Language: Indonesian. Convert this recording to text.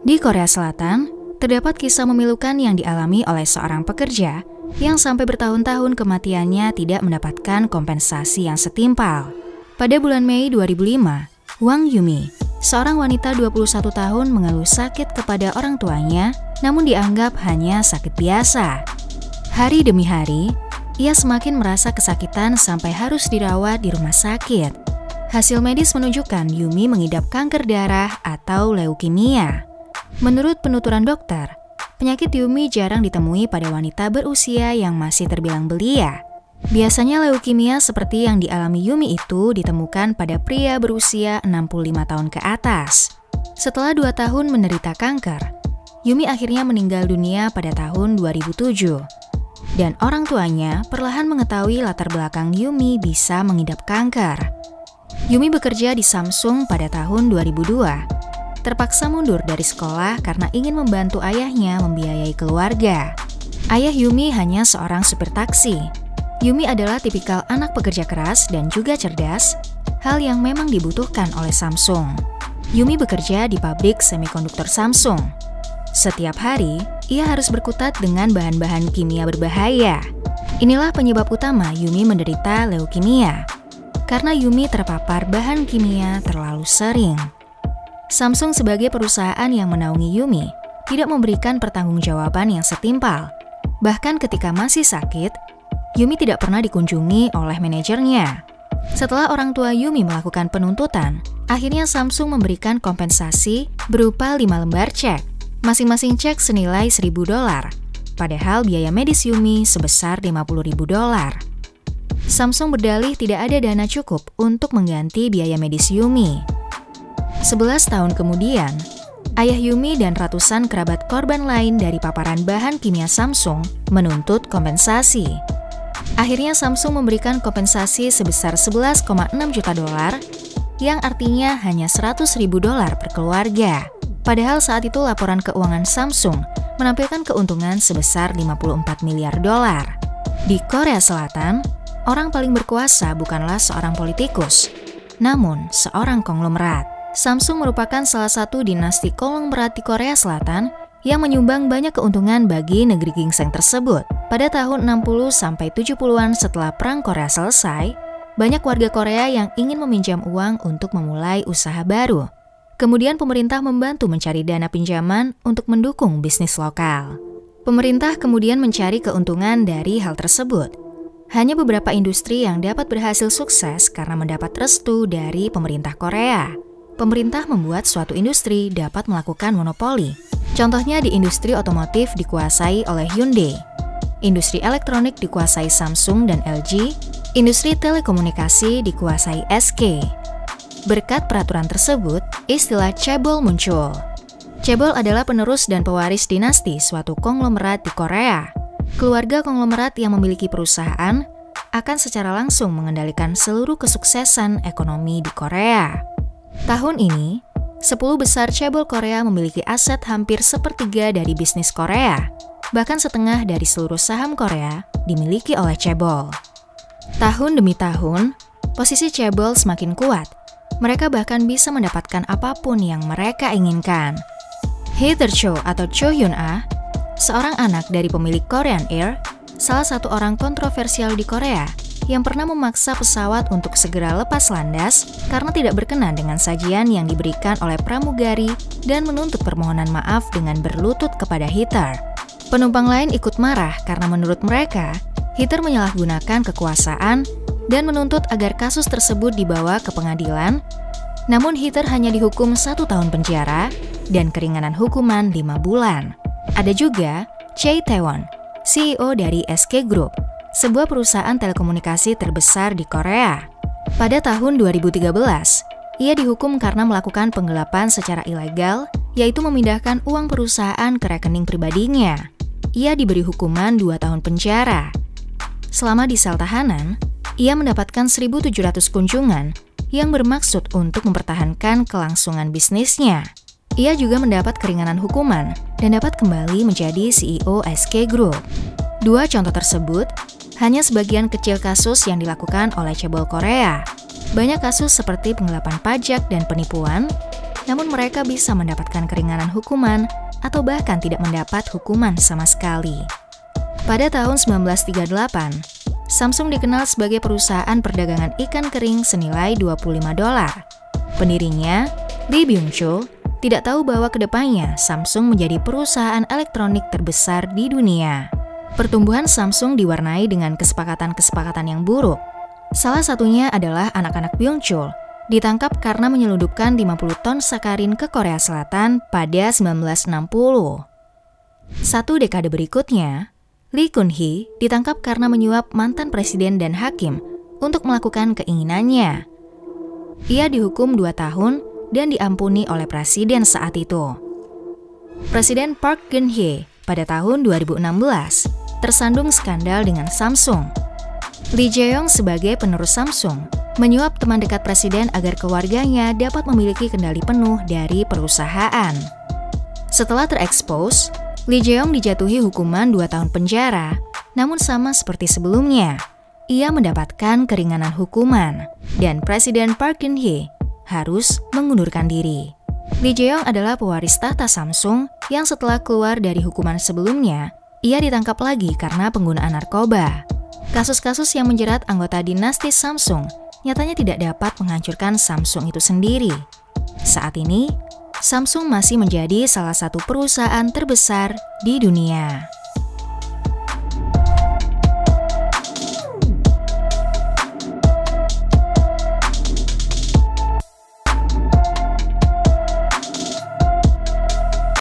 Di Korea Selatan, terdapat kisah memilukan yang dialami oleh seorang pekerja yang sampai bertahun-tahun kematiannya tidak mendapatkan kompensasi yang setimpal. Pada bulan Mei 2005, Wang Yumi, seorang wanita 21 tahun mengeluh sakit kepada orang tuanya, namun dianggap hanya sakit biasa. Hari demi hari, ia semakin merasa kesakitan sampai harus dirawat di rumah sakit. Hasil medis menunjukkan Yumi mengidap kanker darah atau leukemia. Menurut penuturan dokter, penyakit Yumi jarang ditemui pada wanita berusia yang masih terbilang belia. Biasanya leukemia seperti yang dialami Yumi itu ditemukan pada pria berusia 65 tahun ke atas. Setelah 2 tahun menderita kanker, Yumi akhirnya meninggal dunia pada tahun 2007. Dan orang tuanya perlahan mengetahui latar belakang Yumi bisa mengidap kanker. Yumi bekerja di Samsung pada tahun 2002. Terpaksa mundur dari sekolah karena ingin membantu ayahnya membiayai keluarga. Ayah Yumi hanya seorang supir taksi. Yumi adalah tipikal anak pekerja keras dan juga cerdas, hal yang memang dibutuhkan oleh Samsung. Yumi bekerja di pabrik semikonduktor Samsung. Setiap hari, ia harus berkutat dengan bahan-bahan kimia berbahaya. Inilah penyebab utama Yumi menderita leukemia, karena Yumi terpapar bahan kimia terlalu sering. Samsung sebagai perusahaan yang menaungi Yumi tidak memberikan pertanggungjawaban yang setimpal. Bahkan ketika masih sakit, Yumi tidak pernah dikunjungi oleh manajernya. Setelah orang tua Yumi melakukan penuntutan, akhirnya Samsung memberikan kompensasi berupa 5 lembar cek. Masing-masing cek senilai $1.000, padahal biaya medis Yumi sebesar $50.000. Samsung berdalih tidak ada dana cukup untuk mengganti biaya medis Yumi. 11 tahun kemudian, ayah Yumi dan ratusan kerabat korban lain dari paparan bahan kimia Samsung menuntut kompensasi. Akhirnya Samsung memberikan kompensasi sebesar $11,6 juta, yang artinya hanya $100.000 per keluarga. Padahal saat itu laporan keuangan Samsung menampilkan keuntungan sebesar $54 miliar. Di Korea Selatan, orang paling berkuasa bukanlah seorang politikus, namun seorang konglomerat. Samsung merupakan salah satu dinasti konglomerat di Korea Selatan yang menyumbang banyak keuntungan bagi negeri gingseng tersebut. Pada tahun 60-70-an setelah Perang Korea selesai, banyak warga Korea yang ingin meminjam uang untuk memulai usaha baru. Kemudian pemerintah membantu mencari dana pinjaman untuk mendukung bisnis lokal. Pemerintah kemudian mencari keuntungan dari hal tersebut. Hanya beberapa industri yang dapat berhasil sukses karena mendapat restu dari pemerintah Korea. Pemerintah membuat suatu industri dapat melakukan monopoli. Contohnya di industri otomotif dikuasai oleh Hyundai, industri elektronik dikuasai Samsung dan LG, industri telekomunikasi dikuasai SK. Berkat peraturan tersebut, istilah chaebol muncul. Chaebol adalah penerus dan pewaris dinasti suatu konglomerat di Korea. Keluarga konglomerat yang memiliki perusahaan akan secara langsung mengendalikan seluruh kesuksesan ekonomi di Korea. Tahun ini, 10 besar chaebol Korea memiliki aset hampir sepertiga dari bisnis Korea. Bahkan setengah dari seluruh saham Korea dimiliki oleh chaebol. Tahun demi tahun, posisi chaebol semakin kuat. Mereka bahkan bisa mendapatkan apapun yang mereka inginkan. Heather Cho atau Cho Hyun-ah, seorang anak dari pemilik Korean Air, salah satu orang kontroversial di Korea, yang pernah memaksa pesawat untuk segera lepas landas karena tidak berkenan dengan sajian yang diberikan oleh pramugari dan menuntut permohonan maaf dengan berlutut kepada Heather. Penumpang lain ikut marah karena menurut mereka, Heather menyalahgunakan kekuasaan dan menuntut agar kasus tersebut dibawa ke pengadilan. Namun Heather hanya dihukum 1 tahun penjara dan keringanan hukuman 5 bulan. Ada juga Chae Tae-won, CEO dari SK Group, sebuah perusahaan telekomunikasi terbesar di Korea. Pada tahun 2013, ia dihukum karena melakukan penggelapan secara ilegal, yaitu memindahkan uang perusahaan ke rekening pribadinya. Ia diberi hukuman 2 tahun penjara. Selama di sel tahanan, ia mendapatkan 1.700 kunjungan yang bermaksud untuk mempertahankan kelangsungan bisnisnya. Ia juga mendapat keringanan hukuman dan dapat kembali menjadi CEO SK Group. 2 contoh tersebut hanya sebagian kecil kasus yang dilakukan oleh chaebol Korea. Banyak kasus seperti penggelapan pajak dan penipuan, namun mereka bisa mendapatkan keringanan hukuman atau bahkan tidak mendapat hukuman sama sekali. Pada tahun 1938, Samsung dikenal sebagai perusahaan perdagangan ikan kering senilai $25. Pendirinya, Lee Byung-chul, tidak tahu bahwa kedepannya Samsung menjadi perusahaan elektronik terbesar di dunia. Pertumbuhan Samsung diwarnai dengan kesepakatan-kesepakatan yang buruk. Salah satunya adalah anak-anak Byung-chul ditangkap karena menyelundupkan 50 ton sakarin ke Korea Selatan pada 1960. Satu dekade berikutnya, Lee Kun-hee ditangkap karena menyuap mantan presiden dan hakim untuk melakukan keinginannya. Ia dihukum 2 tahun dan diampuni oleh presiden saat itu. Presiden Park Geun-hye pada tahun 2016 tersandung skandal dengan Samsung. Lee Jae-yong sebagai penerus Samsung menyuap teman dekat presiden agar keluarganya dapat memiliki kendali penuh dari perusahaan. Setelah terekspos, Lee Jae-yong dijatuhi hukuman 2 tahun penjara, namun sama seperti sebelumnya, ia mendapatkan keringanan hukuman dan Presiden Park Geun-hye harus mengundurkan diri. Lee Jae-yong adalah pewaris tahta Samsung yang setelah keluar dari hukuman sebelumnya, ia ditangkap lagi karena penggunaan narkoba. Kasus-kasus yang menjerat anggota dinasti Samsung nyatanya tidak dapat menghancurkan Samsung itu sendiri. Saat ini, Samsung masih menjadi salah satu perusahaan terbesar di dunia.